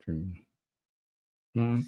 Mhm.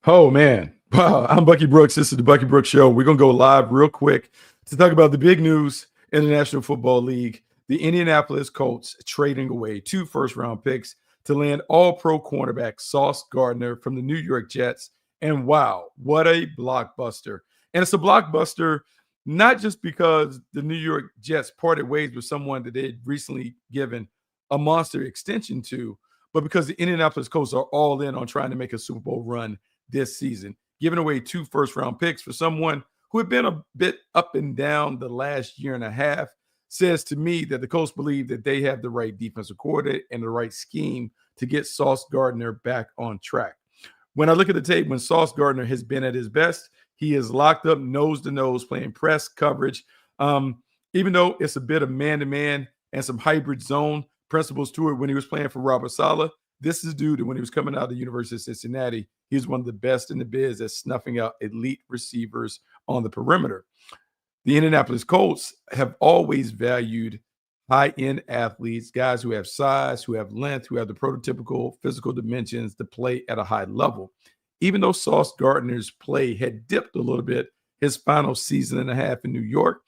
Oh, man. Wow. I'm Bucky Brooks. This is the Bucky Brooks Show. We're going to go live real quick to talk about the big news in the National Football League. The Indianapolis Colts trading away 2 first-round picks to land all-pro cornerback Sauce Gardner from the New York Jets. And wow, what a blockbuster. And it's a blockbuster not just because the New York Jets parted ways with someone that they had recently given a monster extension to, but because the Indianapolis Colts are all in on trying to make a Super Bowl run this season, giving away 2 first-round picks for someone who had been a bit up and down the last year and a half, says to me that the Colts believe that they have the right defensive coordinator and the right scheme to get Sauce Gardner back on track. When I look at the tape, when Sauce Gardner has been at his best, he is locked up nose to nose playing press coverage. Even though it's a bit of man-to-man and some hybrid zone principles to it when he was playing for Robert Saleh, this is due to when he was coming out of the University of Cincinnati. He's one of the best in the biz at snuffing out elite receivers on the perimeter. The Indianapolis Colts have always valued high-end athletes, guys who have size, who have length, who have the prototypical physical dimensions to play at a high level. Even though Sauce Gardner's play had dipped a little bit his final season and a half in New York,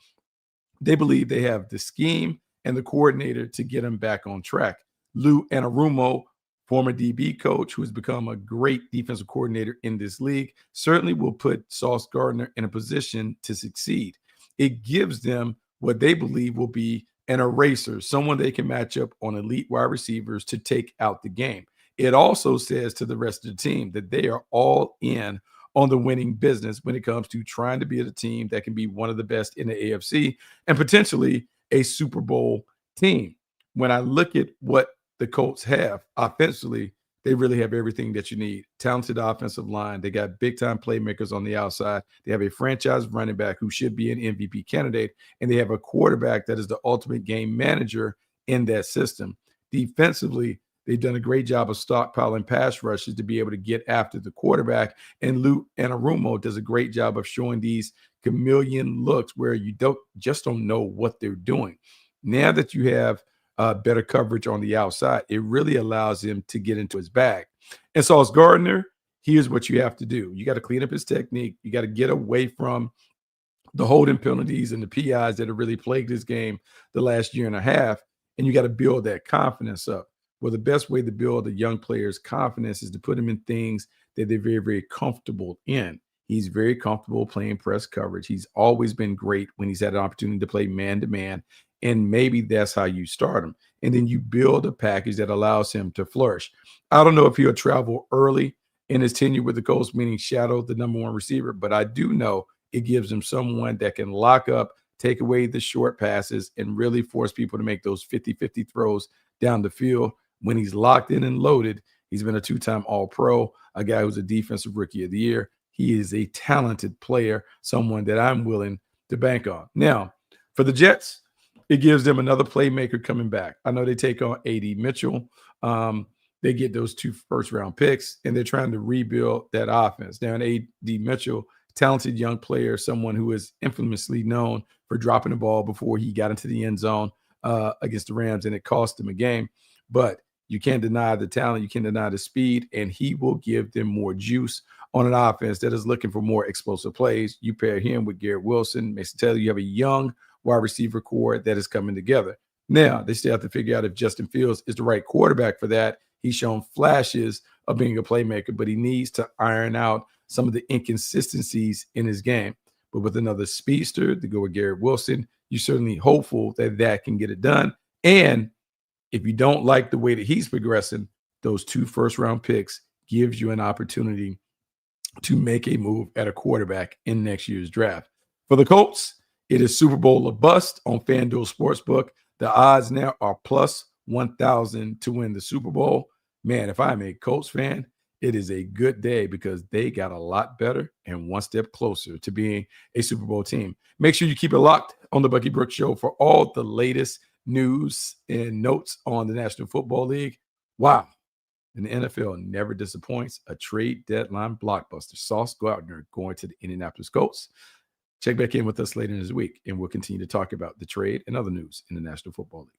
they believe they have the scheme and the coordinator to get him back on track. Lou Anarumo, former DB coach who has become a great defensive coordinator in this league, certainly will put Sauce Gardner in a position to succeed. It gives them what they believe will be an eraser, someone they can match up on elite wide receivers to take out the game. It also says to the rest of the team that they are all in on the winning business when it comes to trying to be a team that can be one of the best in the AFC and potentially a Super Bowl team. When I look at what the Colts have offensively, they really have everything that you need. Talented offensive line. They got big-time playmakers on the outside. They have a franchise running back who should be an MVP candidate, and they have a quarterback that is the ultimate game manager in that system. Defensively, they've done a great job of stockpiling pass rushes to be able to get after the quarterback, and Lou Anarumo does a great job of showing these chameleon looks where you don't know what they're doing. Now that you have better coverage on the outside, it really allows him to get into his bag. And Sauce Gardner, here's what you have to do. You got to clean up his technique. You got to get away from the holding penalties and the PIs that have really plagued this game the last year and a half, and you got to build that confidence up. Well, the best way to build a young player's confidence is to put him in things that they're very, very comfortable in. He's very comfortable playing press coverage. He's always been great when he's had an opportunity to play man-to-man, and maybe that's how you start him. And then you build a package that allows him to flourish. I don't know if he'll travel early in his tenure with the Colts, meaning shadow the number one receiver, but I do know it gives him someone that can lock up, take away the short passes, and really force people to make those 50-50 throws down the field. When he's locked in and loaded, he's been a 2-time All-Pro, a guy who's a Defensive Rookie of the Year. He is a talented player, someone that I'm willing to bank on. Now, for the Jets, it gives them another playmaker coming back. I know they take on A.D. Mitchell. They get those 2 first-round picks, and they're trying to rebuild that offense. Now, A.D. Mitchell, talented young player, someone who is infamously known for dropping the ball before he got into the end zone against the Rams, and it cost him a game. But you can't deny the talent. You can't deny the speed, and he will give them more juice on an offense that is looking for more explosive plays. You pair him with Garrett Wilson, makes it tell you have a young wide receiver core that is coming together. Now, they still have to figure out if Justin Fields is the right quarterback for that. He's shown flashes of being a playmaker, but he needs to iron out some of the inconsistencies in his game. But with another speedster to go with Garrett Wilson, you're certainly hopeful that that can get it done. And if you don't like the way that he's progressing, those 2 first-round picks gives you an opportunity to make a move at a quarterback in next year's draft. For the Colts, it is Super Bowl or bust on FanDuel Sportsbook. The odds now are plus 1,000 to win the Super Bowl. Man, if I'm a Colts fan, it is a good day because they got a lot better and one step closer to being a Super Bowl team. Make sure you keep it locked on the Bucky Brooks Show for all the latest news and notes on the National Football League. Wow. And the NFL never disappoints. A trade deadline blockbuster. Sauce Gardner going to the Indianapolis Colts. Check back in with us later in this week, and we'll continue to talk about the trade and other news in the National Football League.